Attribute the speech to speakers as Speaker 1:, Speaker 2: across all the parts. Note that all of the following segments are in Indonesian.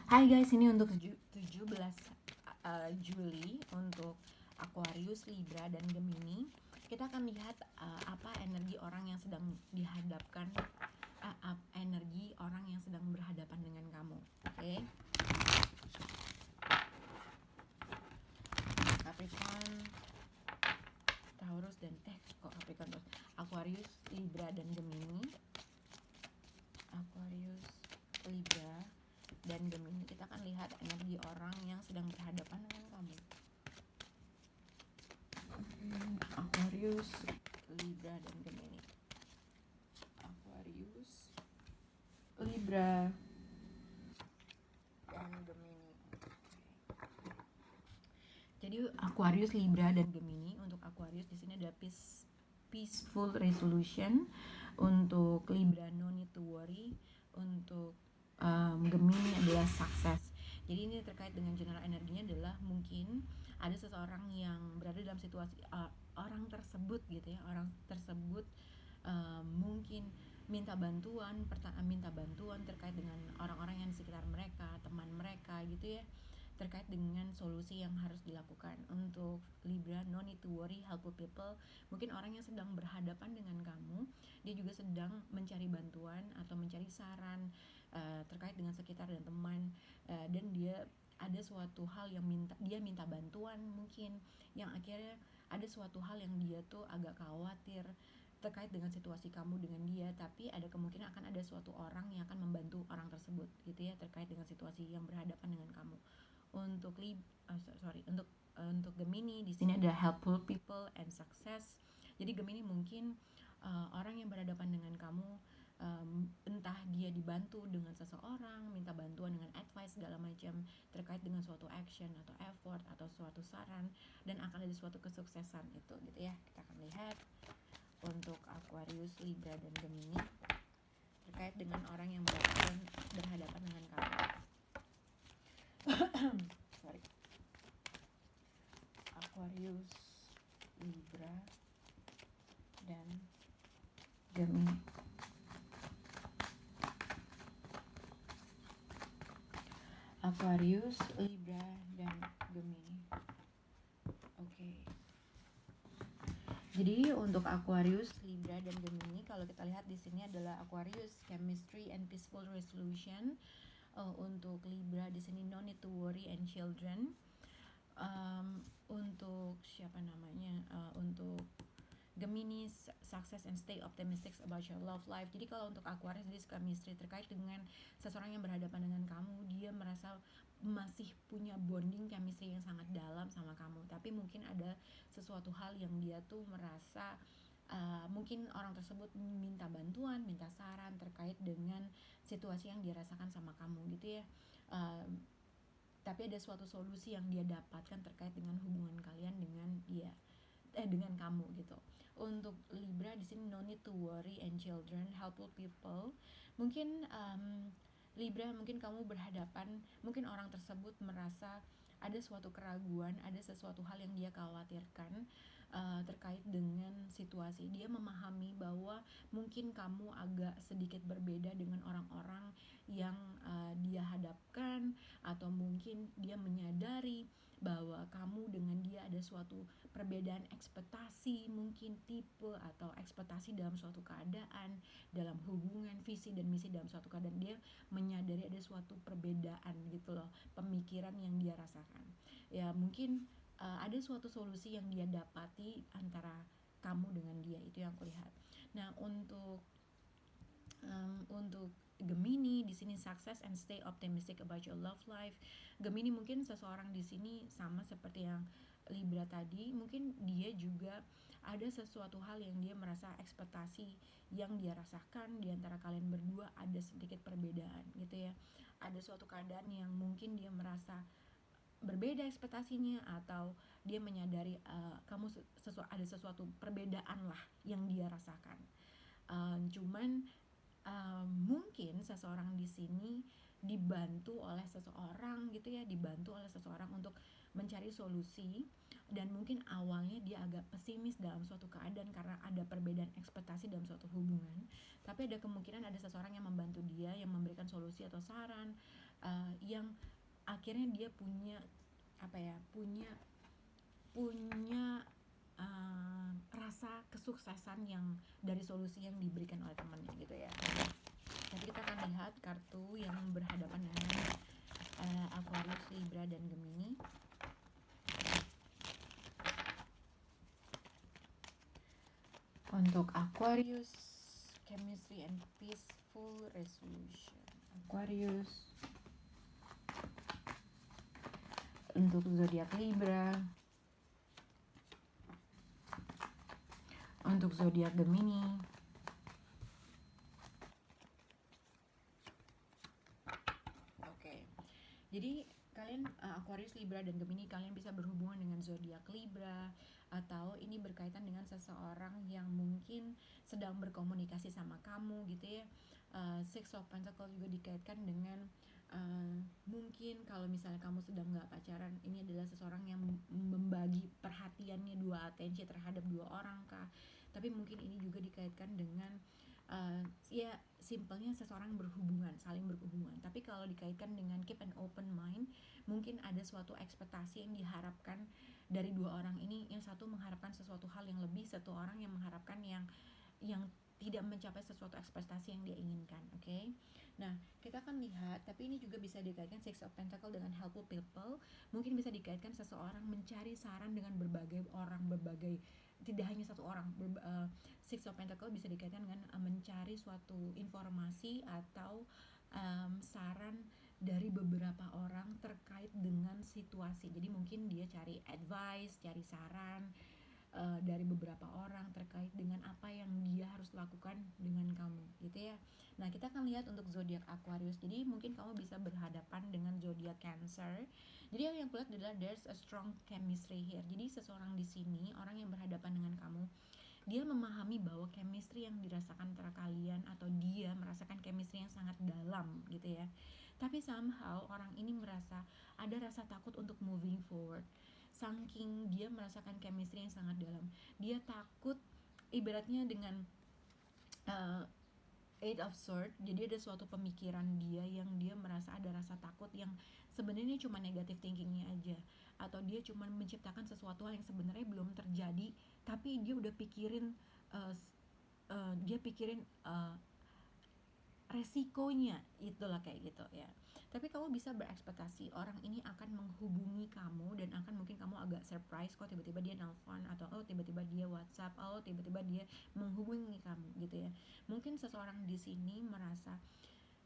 Speaker 1: Hai guys, ini untuk 17 Juli untuk Aquarius, Libra, dan Gemini. Kita akan lihat apa energi orang yang sedang dihadapkan, energi orang yang sedang berhadapan dengan kamu. Oke. Capricorn, Taurus, dan Capricorn terus. Aquarius, Libra, dan Gemini. Aquarius, Libra, dan Gemini. Kita akan lihat energi orang yang sedang berhadapan dengan kamu. Aquarius, Libra, dan Gemini. Aquarius, Libra, dan Gemini. Jadi Aquarius, Libra, dan Gemini. Untuk Aquarius di sini ada peaceful resolution. Untuk Libra, no need to worry. Untuk Gemini adalah sukses. Jadi ini terkait dengan general energinya adalah mungkin ada seseorang yang berada dalam situasi orang tersebut gitu ya, orang tersebut mungkin minta bantuan terkait dengan orang-orang yang di sekitar mereka, teman mereka gitu ya, terkait dengan solusi yang harus dilakukan. Untuk Libra, no need to worry, helpful people. Mungkin orang yang sedang berhadapan dengan kamu, dia juga sedang mencari bantuan atau mencari saran terkait dengan sekitar dan teman, dan dia ada suatu hal yang dia minta bantuan, mungkin yang akhirnya ada suatu hal yang dia tuh agak khawatir terkait dengan situasi kamu dengan dia, tapi ada kemungkinan akan ada suatu orang yang akan membantu orang tersebut gitu ya, terkait dengan situasi yang berhadapan dengan kamu. Untuk untuk Gemini di sini ada helpful people and success. Jadi Gemini mungkin orang yang berhadapan dengan kamu, entah dia dibantu dengan seseorang, minta bantuan dengan advice segala macam terkait dengan suatu action atau effort atau suatu saran, dan akan ada suatu kesuksesan itu gitu ya. Kita akan lihat untuk Aquarius, Libra, dan Gemini terkait dengan orang yang berhadapan dengan kamu. Sorry. Aquarius, Libra, dan Gemini. Aquarius, Libra, dan Gemini. Oke. Jadi untuk Aquarius, Libra, dan Gemini, kalau kita lihat di sini adalah Aquarius, chemistry and peaceful resolution. Untuk Libra di sini no need to worry and children. Untuk untuk Gemini, success and stay optimistic about your love life. Jadi kalau untuk Aquarius, jadi chemistry terkait dengan seseorang yang berhadapan dengan kamu, dia merasa masih punya bonding chemistry yang sangat dalam sama kamu, tapi mungkin ada sesuatu hal yang dia tuh merasa mungkin orang tersebut minta bantuan, minta saran terkait dengan situasi yang dirasakan sama kamu gitu ya. Tapi ada suatu solusi yang dia dapatkan terkait dengan hubungan kalian dengan dia, dengan kamu gitu. Untuk Libra di sini no need to worry and children, helpful people. Mungkin Libra, mungkin kamu berhadapan, mungkin orang tersebut merasa ada suatu keraguan, ada sesuatu hal yang dia khawatirkan terkait dengan situasi. Dia memahami bahwa mungkin kamu agak sedikit berbeda dengan orang-orang yang dia hadapkan, atau mungkin dia menyadari bahwa kamu dengan dia ada suatu perbedaan ekspektasi, mungkin tipe atau ekspektasi dalam suatu keadaan, dalam hubungan, visi dan misi dalam suatu keadaan. Dia menyadari ada suatu perbedaan gitu loh, pemikiran yang dia rasakan. Ya mungkin ada suatu solusi yang dia dapati antara kamu dengan dia, itu yang aku lihat. Nah untuk Gemini di sini success and stay optimistic about your love life. Gemini mungkin seseorang di sini sama seperti yang Libra tadi, mungkin dia juga ada sesuatu hal yang dia merasa ekspektasi yang dia rasakan di antara kalian berdua ada sedikit perbedaan gitu ya. Ada suatu keadaan yang mungkin dia merasa berbeda ekspektasinya, atau dia menyadari ada sesuatu perbedaan lah yang dia rasakan. Cuman mungkin seseorang di sini dibantu oleh seseorang gitu ya, dibantu oleh seseorang untuk mencari solusi, dan mungkin awalnya dia agak pesimis dalam suatu keadaan karena ada perbedaan ekspektasi dalam suatu hubungan, tapi ada kemungkinan ada seseorang yang membantu dia, yang memberikan solusi atau saran yang yang akhirnya dia punya rasa kesuksesan yang dari solusi yang diberikan oleh temannya gitu ya. Nanti kita akan lihat kartu yang berhadapan dengan Aquarius, Libra, dan Gemini. Untuk Aquarius, chemistry and peaceful resolution. Aquarius. Untuk zodiak Libra. Untuk zodiak Gemini. Oke. Jadi kalian Aquarius, Libra, dan Gemini, kalian bisa berhubungan dengan zodiak Libra, atau ini berkaitan dengan seseorang yang mungkin sedang berkomunikasi sama kamu gitu ya. Six of Pentacles juga dikaitkan dengan mungkin kalau misalnya kamu sedang nggak pacaran, ini adalah seseorang yang membagi perhatiannya, dua atensi terhadap dua orang kah. Tapi mungkin ini juga dikaitkan dengan ya simpelnya seseorang berhubungan, saling berhubungan. Tapi kalau dikaitkan dengan keep an open mind, mungkin ada suatu ekspektasi yang diharapkan dari dua orang ini. Yang satu mengharapkan sesuatu hal yang lebih, satu orang yang mengharapkan yang tidak mencapai sesuatu ekspektasi yang dia inginkan. Oke. Nah, kita akan lihat, tapi ini juga bisa dikaitkan Six of Pentacles dengan helpful people. Mungkin bisa dikaitkan seseorang mencari saran dengan berbagai orang, tidak hanya satu orang. Six of Pentacles bisa dikaitkan dengan mencari suatu informasi atau saran dari beberapa orang terkait dengan situasi. Jadi mungkin dia cari advice, cari saran dari beberapa orang terkait dengan apa yang dia harus lakukan dengan kamu gitu ya. Nah, kita akan lihat untuk zodiak Aquarius. Jadi mungkin kamu bisa berhadapan dengan zodiak Cancer. Jadi yang kulihat adalah there's a strong chemistry here. Jadi seseorang di sini, orang yang berhadapan dengan kamu, dia memahami bahwa chemistry yang dirasakan antara kalian, atau dia merasakan chemistry yang sangat dalam gitu ya. Tapi somehow orang ini merasa ada rasa takut untuk moving forward. Saking dia merasakan chemistry yang sangat dalam, dia takut, ibaratnya dengan Eight of Swords. Jadi ada suatu pemikiran dia yang dia merasa ada rasa takut yang sebenarnya cuma negative thinkingnya aja, atau dia cuma menciptakan sesuatu hal yang sebenarnya belum terjadi, tapi dia udah pikirin resikonya, itulah kayak gitu ya. Tapi kamu bisa berekspektasi orang ini akan menghubungi kamu, dan akan mungkin kamu agak surprise kok tiba-tiba dia nelfon, atau tiba-tiba dia WhatsApp, tiba-tiba dia menghubungi kamu gitu ya. Mungkin seseorang di sini merasa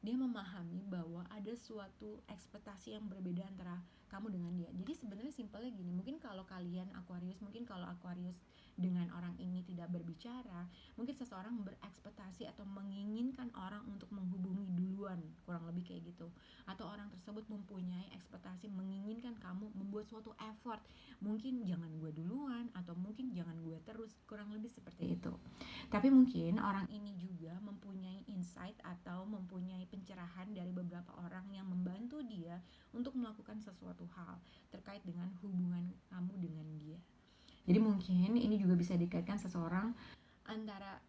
Speaker 1: dia memahami bahwa ada suatu ekspektasi yang berbeda antara kamu dengan dia. Jadi sebenarnya simpelnya gini, mungkin kalau kalian Aquarius, mungkin kalau Aquarius dengan orang ini tidak berbicara, mungkin seseorang berekspektasi atau menginginkan orang untuk menghubungi duluan, kurang lebih kayak gitu. Atau orang tersebut mempunyai ekspektasi menginginkan kamu membuat suatu effort, mungkin jangan gue duluan, atau mungkin jangan gue terus, kurang lebih seperti itu. Tapi mungkin orang ini juga mempunyai insight atau mempunyai pencerahan dari beberapa orang yang membantu dia untuk melakukan sesuatu hal terkait dengan hubungan kamu dengan dia. Jadi mungkin ini juga bisa dikaitkan seseorang antara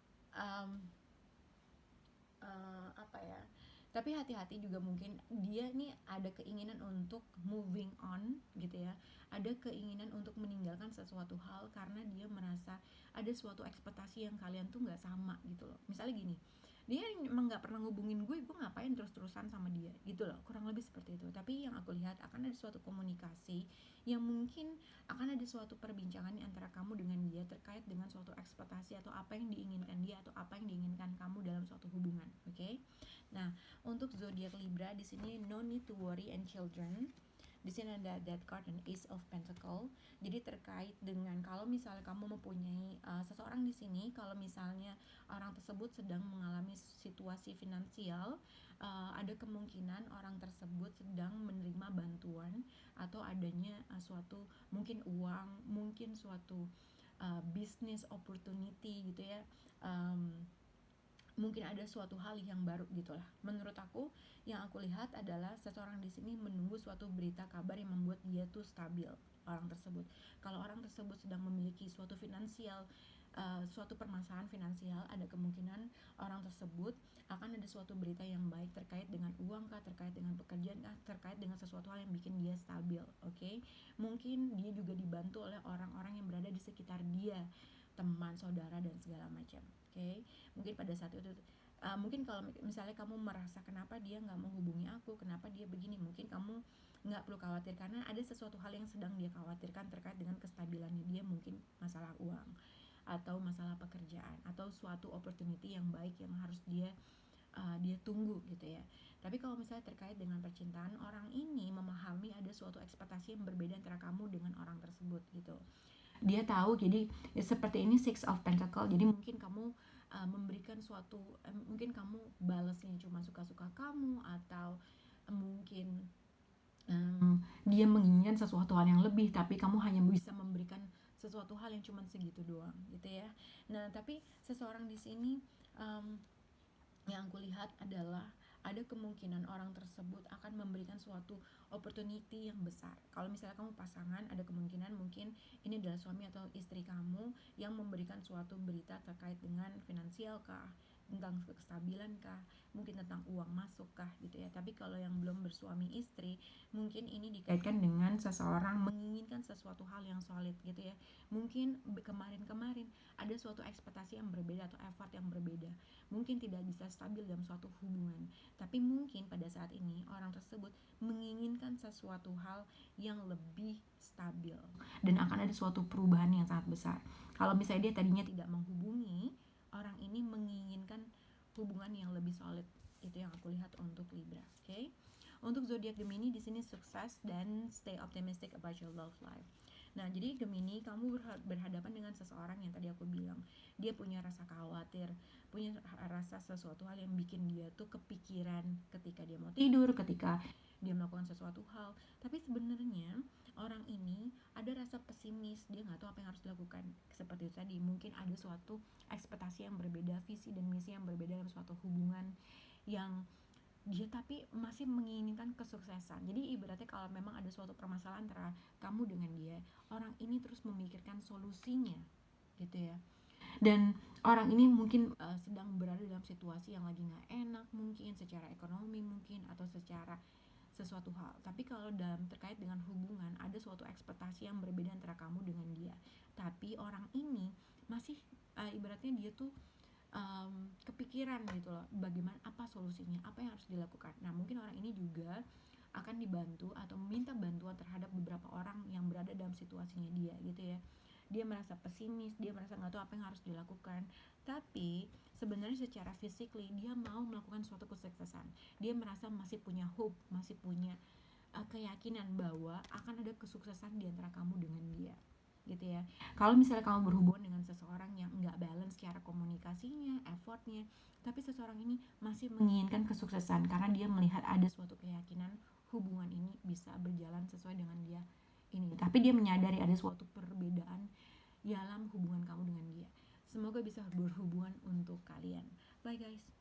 Speaker 1: tapi hati-hati juga, mungkin dia nih ada keinginan untuk moving on gitu ya, ada keinginan untuk meninggalkan sesuatu hal karena dia merasa ada suatu ekspektasi yang kalian tuh nggak sama gitu loh. Misalnya gini, dia emang nggak pernah ngubungin gue ngapain terus-terusan sama dia gitu loh, kurang lebih seperti itu. Tapi yang aku lihat akan ada suatu komunikasi yang mungkin akan ada suatu perbincangan antara kamu dengan dia terkait dengan suatu ekspektasi atau apa yang diinginkan dia atau apa yang diinginkan kamu dalam suatu hubungan. Oke? Nah, untuk zodiak Libra di sini no need to worry and children. Di sini ada Death card dan Ace of Pentacle. Jadi terkait dengan kalau misalnya kamu mempunyai seseorang di sini, kalau misalnya orang tersebut sedang mengalami situasi finansial, ada kemungkinan orang tersebut sedang menerima bantuan atau adanya suatu mungkin uang, mungkin suatu business opportunity gitu ya. Mungkin ada suatu hal yang baru gitulah. Menurut aku, yang aku lihat adalah seseorang di sini menunggu suatu berita kabar yang membuat dia tuh stabil, orang tersebut. Kalau orang tersebut sedang memiliki suatu finansial suatu permasalahan finansial, ada kemungkinan orang tersebut akan ada suatu berita yang baik terkait dengan uang kah, terkait dengan pekerjaan kah, terkait dengan sesuatu hal yang bikin dia stabil. Oke, mungkin dia juga dibantu oleh orang-orang yang berada di sekitar dia, teman, saudara, dan segala macam. Oke, mungkin pada saat itu mungkin kalau misalnya kamu merasa kenapa dia nggak menghubungi aku, kenapa dia begini, mungkin kamu nggak perlu khawatir, karena ada sesuatu hal yang sedang dia khawatirkan terkait dengan kestabilannya dia, mungkin masalah uang atau masalah pekerjaan atau suatu opportunity yang baik yang harus dia tunggu gitu ya. Tapi kalau misalnya terkait dengan percintaan, orang ini memahami ada suatu ekspektasi yang berbeda antara kamu dengan orang tersebut gitu. Dia tahu, jadi ya seperti ini Six of Pentacle, jadi mungkin kamu memberikan suatu mungkin kamu balasnya cuma suka-suka kamu, atau mungkin dia menginginkan sesuatu hal yang lebih, tapi kamu hanya bisa memberikan sesuatu hal yang cuma segitu doang gitu ya. Nah, tapi seseorang di sini yang aku lihat adalah ada kemungkinan orang tersebut akan memberikan suatu opportunity yang besar. Kalau misalnya kamu pasangan, ada kemungkinan mungkin ini adalah suami atau istri kamu yang memberikan suatu berita terkait dengan finansial kah, tentang kestabilan kah, mungkin tentang uang masuk kah gitu ya. Tapi kalau yang belum bersuami istri, mungkin ini dikaitkan dengan seseorang menginginkan sesuatu hal yang solid gitu ya. Mungkin kemarin-kemarin ada suatu ekspektasi yang berbeda atau effort yang berbeda, mungkin tidak bisa stabil dalam suatu hubungan, tapi mungkin pada saat ini orang tersebut menginginkan sesuatu hal yang lebih stabil dan akan ada suatu perubahan yang sangat besar. Kalau misalnya dia tadinya tidak menghubungi, orang ini menginginkan hubungan yang lebih solid. Itu yang aku lihat untuk Libra. Oke. Untuk zodiak Gemini di sini sukses dan stay optimistic about your love life. Nah, jadi Gemini, kamu berhadapan dengan seseorang yang tadi aku bilang, dia punya rasa khawatir, punya rasa sesuatu hal yang bikin dia tuh kepikiran ketika dia mau tidur, ketika dia melakukan sesuatu hal. Tapi sebenarnya orang ini ada rasa pesimis, dia nggak tahu apa yang harus dilakukan. Seperti itu tadi, mungkin ada suatu ekspektasi yang berbeda, visi dan misi yang berbeda dalam suatu hubungan yang dia tapi masih menginginkan kesuksesan. Jadi ibaratnya kalau memang ada suatu permasalahan antara kamu dengan dia, orang ini terus memikirkan solusinya gitu ya. Dan orang ini mungkin sedang berada dalam situasi yang lagi nggak enak, mungkin secara ekonomi mungkin, atau secara sesuatu hal. Tapi kalau dalam terkait dengan hubungan, ada suatu ekspektasi yang berbeda antara kamu dengan dia. Tapi orang ini masih ibaratnya dia tuh kepikiran gitu loh, bagaimana, apa solusinya, apa yang harus dilakukan. Nah, mungkin orang ini juga akan dibantu atau meminta bantuan terhadap beberapa orang yang berada dalam situasinya dia gitu ya. Dia merasa pesimis, dia merasa nggak tahu apa yang harus dilakukan, tapi sebenarnya secara physically dia mau melakukan suatu kesuksesan. Dia merasa masih punya hope, masih punya keyakinan bahwa akan ada kesuksesan di antara kamu dengan dia gitu ya. Kalau misalnya kamu berhubungan dengan seseorang yang nggak balance secara komunikasinya, effortnya, tapi seseorang ini masih menginginkan kesuksesan karena dia melihat ada suatu keyakinan hubungan ini bisa berjalan sesuai dengan dia ini. Tapi dia menyadari ada suatu perbedaan dalam hubungan kamu dengan dia. Semoga bisa berhubungan untuk kalian. Bye guys.